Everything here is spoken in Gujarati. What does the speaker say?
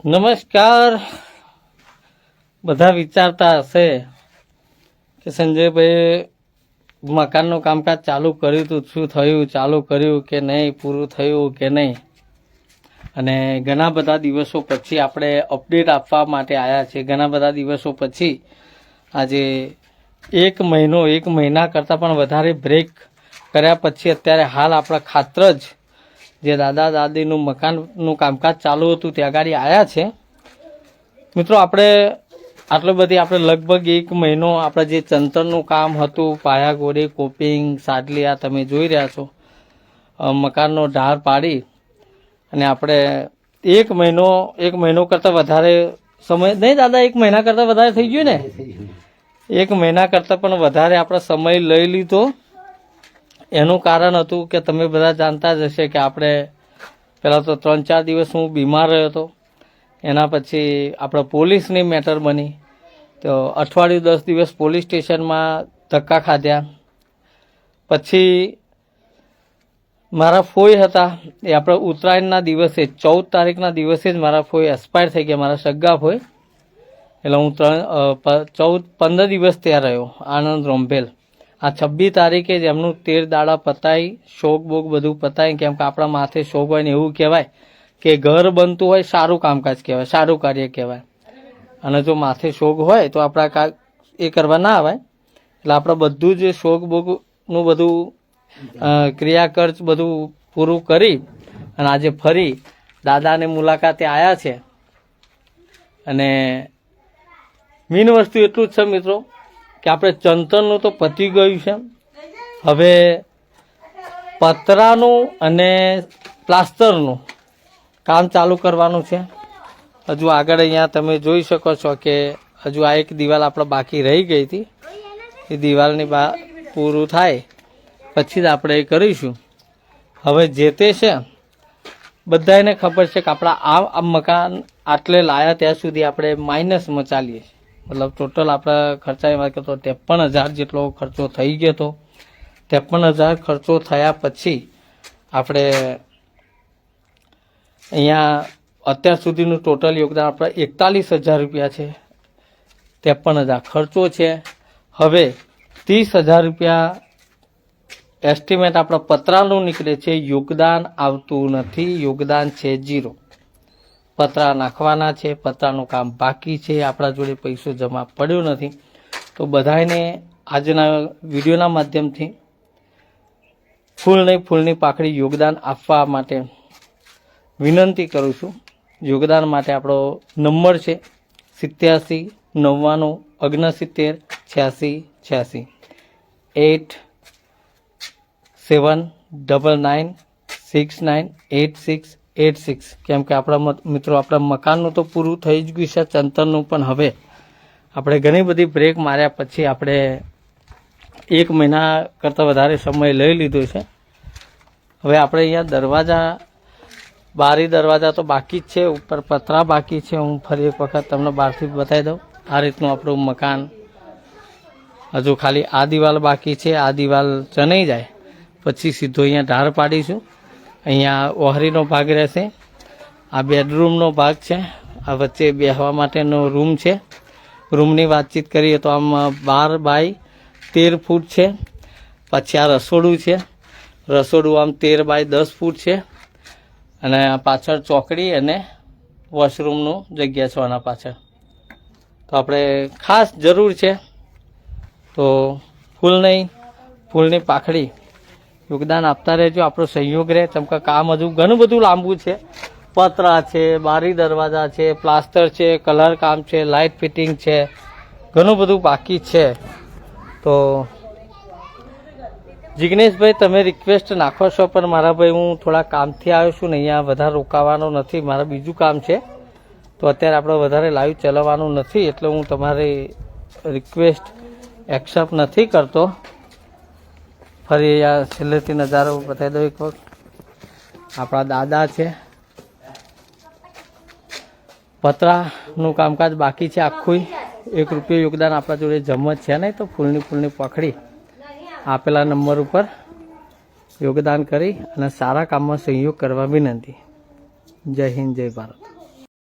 નમસ્કાર. બધા વિચારતા હશે કે સંજયભાઈ મકાનનું કામકાજ ચાલુ કર્યું હતું, શું થયું, ચાલુ કર્યું કે નહીં, પૂરું થયું કે નહીં. અને ઘણા બધા દિવસો પછી આપણે અપડેટ આપવા માટે આવ્યા છે. ઘણા બધા દિવસો પછી આજે એક મહિના કરતાં પણ વધારે બ્રેક કર્યા પછી અત્યારે હાલ આપણા ખાતર જ જે દાદા દાદીનું મકાનનું કામકાજ ચાલુ હતું ત્યાં આગળ આવ્યા છે. મિત્રો આપણે આટલો બધી આપણે લગભગ એક મહિનો આપણે જે ચંતરનું કામ હતું, પાયા ગોળી, કોપિંગ, સાડલી, આ તમે જોઈ રહ્યા છો, મકાનનો ઢાર પાડી અને આપણે એક મહિનો કરતાં વધારે સમય નહીં દાદા, એક મહિના કરતાં વધારે થઈ ગયું ને, એક મહિના કરતાં પણ વધારે આપણે સમય લઈ લીધો. એનું કારણ હતું કે તમે બધા જાણતા જ હશે કે આપણે પહેલાં તો 3-4 દિવસ હું બીમાર રહ્યો હતો. એના પછી આપણે પોલીસની મેટર બની, તો અઠવાડિયું 10 દિવસ પોલીસ સ્ટેશનમાં ધક્કા ખાધ્યા. પછી મારા ફોઈ હતા, એ આપણે ઉત્તરાયણના દિવસે 14 તારીખના દિવસે જ મારા ફોઈ એક્સપાયર થઈ ગયા, મારા સગા ફોઈ. એટલે હું 15 દિવસ ત્યાં રહ્યો આનંદ રોંભેલ. આ 26 તારીખે જ એમનું 13 દાડા પતાવી, શોક બોક બધું પતાવી. કેમ કે આપણા માથે શોક હોય ને એવું કહેવાય કે ઘર બનતું હોય સારું કામકાજ કહેવાય, સારું કાર્ય કહેવાય. અને જો માથે શોક હોય તો આપણા એ કરવા ના આવે. એટલે આપણે બધું જ શોક બોકનું બધું ક્રિયા ખર્ચ બધું પૂરું કરી અને આજે ફરી દાદાને મુલાકાતે આવ્યા છે. અને મેઇન વસ્તુ એટલું જ છે મિત્રો કે આપણે ચંતરનું તો પતી ગયું છે. હવે પતરાનું અને પ્લાસ્ટરનું કામ ચાલુ કરવાનું છે. હજુ આગળ અહીંયા તમે જોઈ શકો છો કે હજુ આ એક દિવાલ આપણે બાકી રહી ગઈ હતી. એ દિવાલની પૂરું થાય પછી જ આપણે એ કરીશું. હવે જે તે છે બધાને ખબર છે કે આપણા આ મકાન આટલે લાયા ત્યાં સુધી આપણે માઇનસમાં ચાલીએ છીએ. મતલબ ટોટલ આપણા ખર્ચા એમાં તો 53,000 જેટલો ખર્ચો થઈ ગયો હતો. 53,000 ખર્ચો થયા પછી આપણે અહીંયા અત્યાર સુધીનું ટોટલ યોગદાન આપણે 41,000 રૂપિયા છે. 53,000 ખર્ચો છે. હવે 30,000 રૂપિયા એસ્ટિમેટ આપણા પતરાનું નીકળે છે. યોગદાન આવતું નથી, યોગદાન છે 0. પતરા નાખવાના છે, પતરાનું કામ બાકી છે, આપણા જોડે પૈસો જમા પડ્યો નથી. તો બધાને આજના વિડીયોના માધ્યમથી ફૂલની પાકડી યોગદાન આપવા માટે વિનંતી કરું છું. યોગદાન માટે આપણો નંબર છે 87 99 69 86 8799698686. કેમ કે આપણા મિત્રો આપણા મકાનનું તો પૂરું થઈ જ ગયું છે, ચંતરનું પણ. હવે આપણે ઘણી બધી બ્રેક માર્યા પછી આપણે એક મહિના કરતાં વધારે સમય લઈ લીધો છે. હવે આપણે અહીંયા બારી દરવાજા તો બાકી જ છે, ઉપર પતરા બાકી છે. હું ફરી એક વખત તમને બહારથી બતાવી દઉં. આ રીતનું આપણું મકાન હજુ ખાલી આ દિવાલ બાકી છે. આ દિવાલ ચણાઈ જાય પછી સીધો અહીંયા ઢાર પાડીશું. અહીંયા ઓહરીનો ભાગ રહેશે. આ બેડરૂમનો ભાગ છે. આ વચ્ચે બેસવા માટેનો રૂમ છે. રૂમની વાતચીત કરીએ તો આમ 12 બાય 13 ફૂટ છે. પછી આ રસોડું છે. રસોડું આમ 13 બાય 10 ફૂટ છે. અને પાછળ ચોકડી અને વોશરૂમનું જગ્યા છે આના પાછળ. તો આપણે ખાસ જરૂર છે તો ફૂલની પાખડી યોગદાન આપતા રહેજો. આપણો સહયોગ રહે. કેમ કે કામ હજુ ઘણું બધું લાંબુ છે. પતરા છે, બારી દરવાજા છે, પ્લાસ્ટર છે, કલર કામ છે, લાઇટ ફિટિંગ છે, ઘણું બધું બાકી છે. તો જિગ્નેશભાઈ તમે રિક્વેસ્ટ નાખો છો પણ મારા ભાઈ હું થોડા કામથી આવ્યો છું ને અહીંયા વધારે રોકાવાનો નથી, મારે બીજું કામ છે. તો અત્યારે આપણે વધારે લાઈવ ચલાવવાનું નથી એટલે હું તમારી રિક્વેસ્ટ એક્સેપ્ટ નથી કરતો. ફરી આ છેલ્લેથી નજારો બતાવી દઉં એક વખત. આપણા દાદા છે. પતરાનું કામકાજ બાકી છે આખું. 1 રૂપિયો યોગદાન આપણા જોડે જમત છે નહીં, તો ફૂલની પકડી આપેલા નંબર ઉપર યોગદાન કરી અને સારા કામમાં સહયોગ કરવા વિનંતી. જય હિન્દ, જય ભારત.